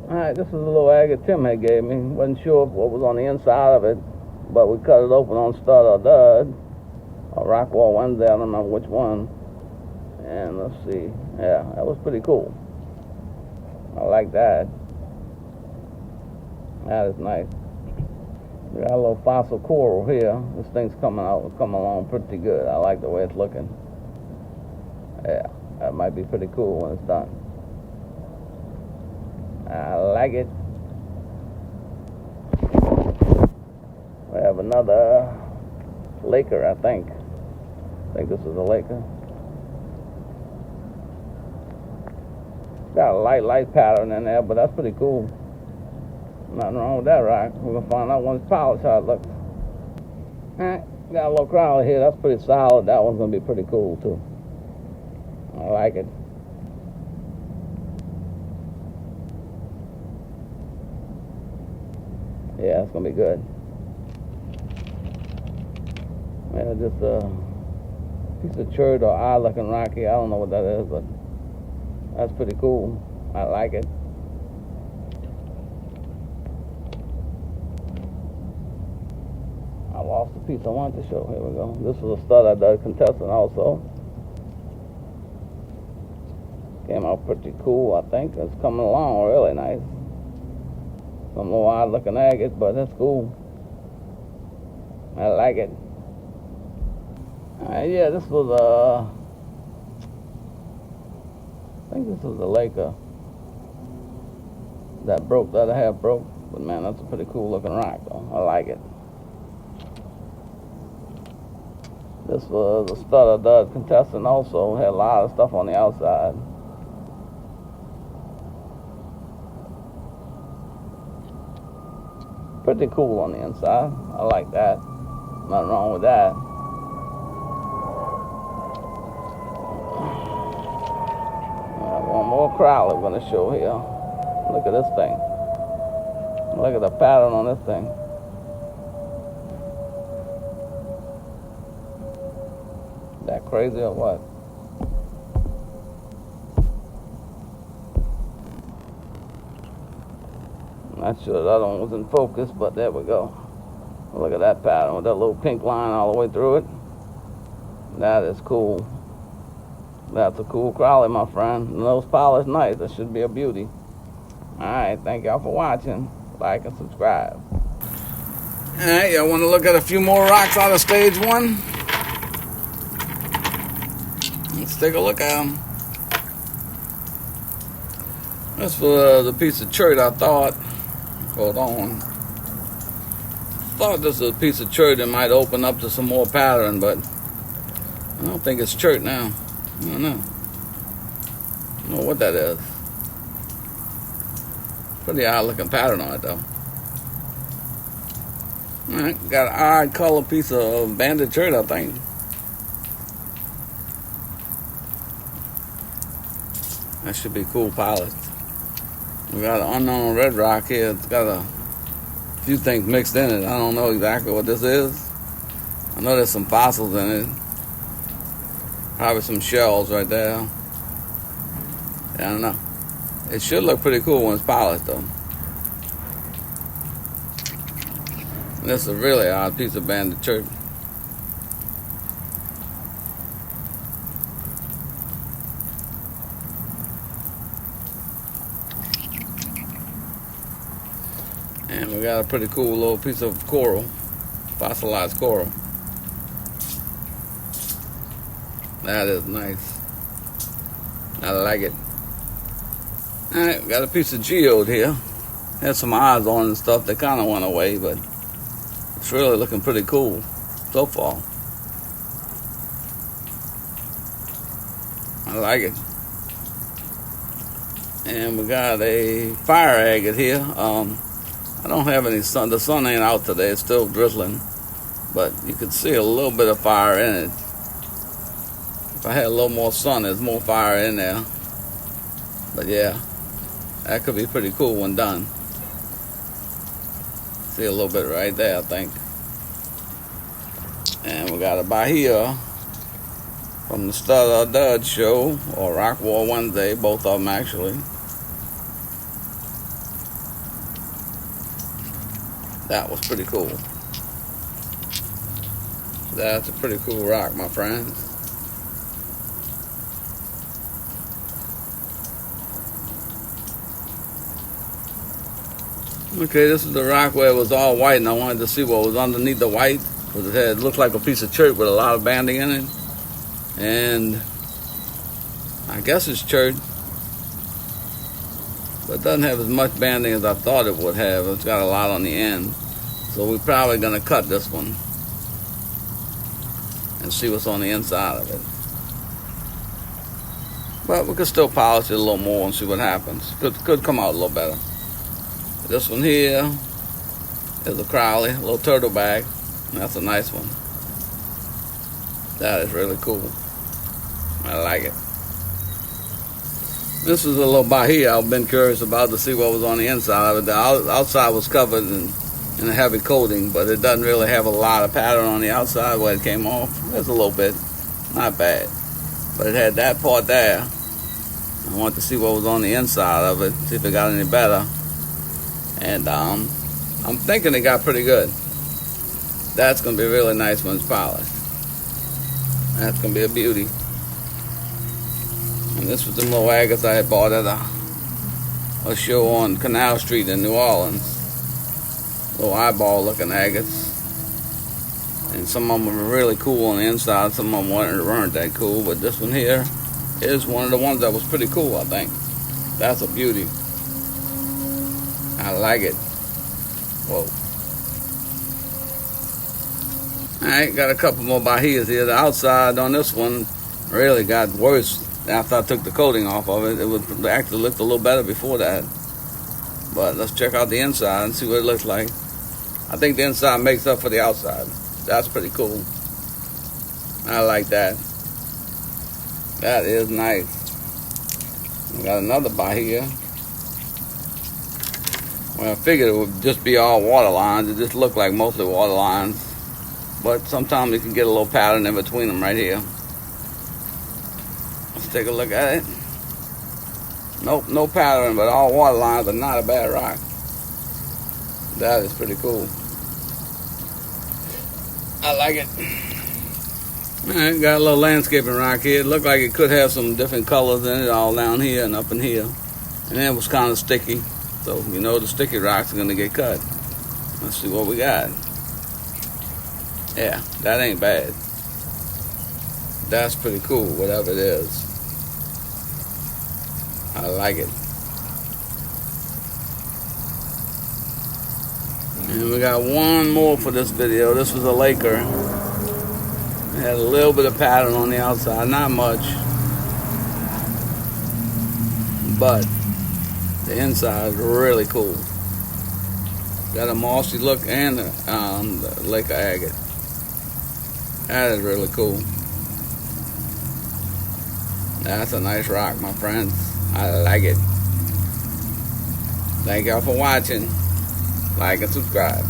Alright, this is a little agate Tim had gave me. Wasn't sure what was on the inside of it, but we cut it open on stud or dud, or Rockwall Wednesday, I don't remember which one. And let's see, yeah, that was pretty cool. I like that. That is nice. We got a little fossil coral here. This thing's coming along pretty good. I like the way it's looking. Yeah, that might be pretty cool when it's done. I like it. We have another Laker, I think. I think this is a Laker. Got a light pattern in there, but that's pretty cool. Nothing wrong with that rock. We're going to find out when it's polished how it looks. Alright, got a little Crowley here. That's pretty solid. That one's going to be pretty cool, too. I like it. Yeah, it's going to be good. Yeah, just a piece of chert or odd-looking rocky. I don't know what that is, but that's pretty cool. I like it. I lost the piece I wanted to show. Here we go. This is a stud I did contestant also. Came out pretty cool, I think. It's coming along really nice. Some little odd looking agate, but that's cool. I like it. Yeah, this was I think this was a Laker that broke, the other half broke. But man, that's a pretty cool looking rock though. I like it. This was a stud dud contestant also. Had a lot of stuff on the outside. Pretty cool on the inside. I like that. Nothing wrong with that. One more Crowley I'm going to show here. Look at this thing. Look at the pattern on this thing. That crazy or what? Not sure the other one was in focus, but there we go. Look at that pattern with that little pink line all the way through it. That is cool. That's a cool Crowley, my friend. And those polished nice. That should be a beauty. Alright, thank y'all for watching. Like and subscribe. Alright, y'all want to look at a few more rocks out of stage one? Let's take a look at them. This was the piece of chert I thought. Hold on. Thought this was a piece of chert that might open up to some more pattern, but I don't think it's chert now. I don't know. I don't know what that is. Pretty odd looking pattern on it though. Alright, got an odd color piece of banded chert, I think. That should be cool polished. We got an unknown red rock here. It's got a few things mixed in it. I don't know exactly what this is. I know there's some fossils in it. Probably some shells right there. I don't know. It should look pretty cool when it's polished though. This is a really odd piece of banded chert. And we got a pretty cool little piece of coral, fossilized coral. That is nice. I like it. Alright, we got a piece of geode here. Had some eyes on it and stuff. They kind of went away, but it's really looking pretty cool so far. I like it. And we got a fire agate here. I don't have any sun. The sun ain't out today. It's still drizzling. But you can see a little bit of fire in it. If I had a little more sun, there's more fire in there. But yeah, that could be pretty cool when done. See a little bit right there, I think. And we got a Bahia from the Stud or Dud show, or Rockwall Wednesday, both of them actually. That was pretty cool. That's a pretty cool rock, my friends. Okay, this is the rock where it was all white, and I wanted to see what was underneath the white, because it looked like a piece of chert with a lot of banding in it. And I guess it's chert, but it doesn't have as much banding as I thought it would have. It's got a lot on the end. So we're probably going to cut this one and see what's on the inside of it. But we could still polish it a little more and see what happens. Could come out a little better. This one here is a Crowley, a little turtle bag. That's a nice one. That is really cool. I like it. This is a little bahia I've been curious about to see what was on the inside of it. The outside was covered in a heavy coating, but it doesn't really have a lot of pattern on the outside where it came off. There's a little bit, not bad. But it had that part there. I wanted to see what was on the inside of it, see if it got any better. And I'm thinking it got pretty good. That's going to be really nice when it's polished. That's going to be a beauty. And this was the little agates I had bought at a show on Canal Street in New Orleans. Little eyeball looking agates. And some of them were really cool on the inside. Some of them weren't that cool. But this one here is one of the ones that was pretty cool, I think. That's a beauty. I like it. Whoa. Alright, got a couple more bahias here. The outside on this one really got worse after I took the coating off of it. It actually looked a little better before that. But let's check out the inside and see what it looks like. I think the inside makes up for the outside. That's pretty cool. I like that. That is nice. We got another bahia. Well, I figured it would just be all water lines. It just looked like mostly water lines. But sometimes you can get a little pattern in between them right here. Let's take a look at it. Nope, no pattern, but all water lines, but not a bad rock. That is pretty cool. I like it. Alright, got a little landscaping rock here. It looked like it could have some different colors in it, all down here and up in here. And it was kind of sticky. So, you know, the sticky rocks are going to get cut. Let's see what we got. Yeah, that ain't bad. That's pretty cool, whatever it is. I like it. And we got one more for this video. This was a Laker. It had a little bit of pattern on the outside, not much. But the inside is really cool. Got a mossy look and the Laker agate. That is really cool. That's a nice rock, my friends. I like it. Thank y'all for watching. Like and subscribe.